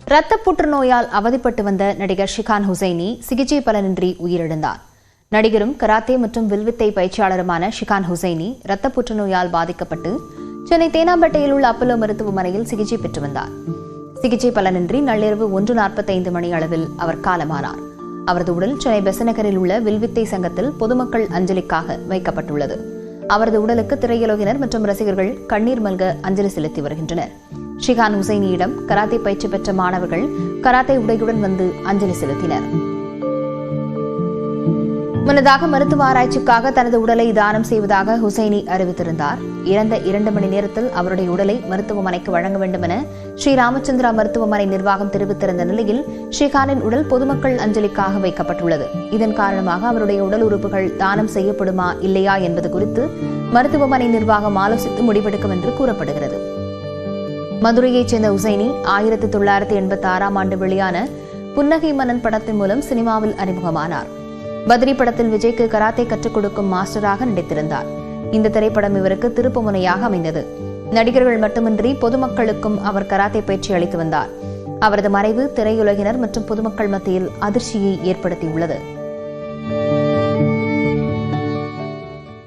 இரத்த புற்றுநோயால் அவதிப்பட்டு வந்த நடிகர் ஷிகான் ஹுசைனி சிகிச்சை பலனின்றி உயிரிழந்தார். நடிகரும் கராத்தே மற்றும் வில்வித்தை பயிற்சியாளருமான ஷிகான் ஹுசைனி இரத்த புற்றுநோயால் பாதிக்கப்பட்டு சென்னை தேனாம்பேட்டையில் உள்ள அப்பல்லோ மருத்துவமனையில் சிகிச்சை பெற்று வந்தார். சிகிச்சை பலனின்றி நள்ளிரவு 1:45 மணி அளவில் அவர் காலமானார். அவரது உடல் சென்னை பெசநகரில் உள்ள வில்வித்தை சங்கத்தில் பொதுமக்கள் அஞ்சலிக்காக வைக்கப்பட்டுள்ளது. அவரது உடலுக்கு திரையுலகினர் மற்றும் ரசிகர்கள் கண்ணீர் மல்க அஞ்சலி செலுத்தி வருகின்றனர். ஷிகான் ஹுசைனியிடம் கராத்தே பயிற்சி பெற்ற மாணவர்கள் கராத்தே உடையுடன் வந்து அஞ்சலி செலுத்தினர். முன்னதாக மருத்துவ ஆராய்ச்சிக்காக தனது உடலை தானம் செய்வதாக ஹுசைனி அறிவித்திருந்தார். இறந்த 2 மணி நேரத்தில் அவருடைய உடலை மருத்துவமனைக்கு வழங்க வேண்டும் என ஸ்ரீ ராமச்சந்திரா மருத்துவமனை நிர்வாகம் தெரிவித்திருந்த நிலையில் ஷிகானின் உடல் பொதுமக்கள் அஞ்சலிக்காக வைக்கப்பட்டுள்ளது. இதன் காரணமாக அவருடைய உடல் உறுப்புகள் தானம் செய்யப்படுமா இல்லையா என்பது குறித்து மருத்துவமனை நிர்வாகம் ஆலோசித்து முடிவெடுக்கும் என்று கூறப்படுகிறது. மதுரையைச் சேர்ந்த ஹுசைனி 1986ஆம் ஆண்டு வெளியான புன்னகை மன்னன் படத்தின் மூலம் சினிமாவில் அறிமுகமானார். பத்ரி படத்தில் விஜய்க்கு கராத்தே கற்றுக் கொடுக்கும் மாஸ்டராக நடித்திருந்தார். இந்த திரைப்படம் இவருக்கு திருப்புமுனையாக அமைந்தது. நடிகர்கள் மட்டுமின்றி பொதுமக்களுக்கும் அவர் கராத்தே பயிற்சி அளித்து வந்தார். அவரது மறைவு திரையுலகினர் மற்றும் பொதுமக்கள் மத்தியில் அதிர்ச்சியை ஏற்படுத்தியுள்ளது.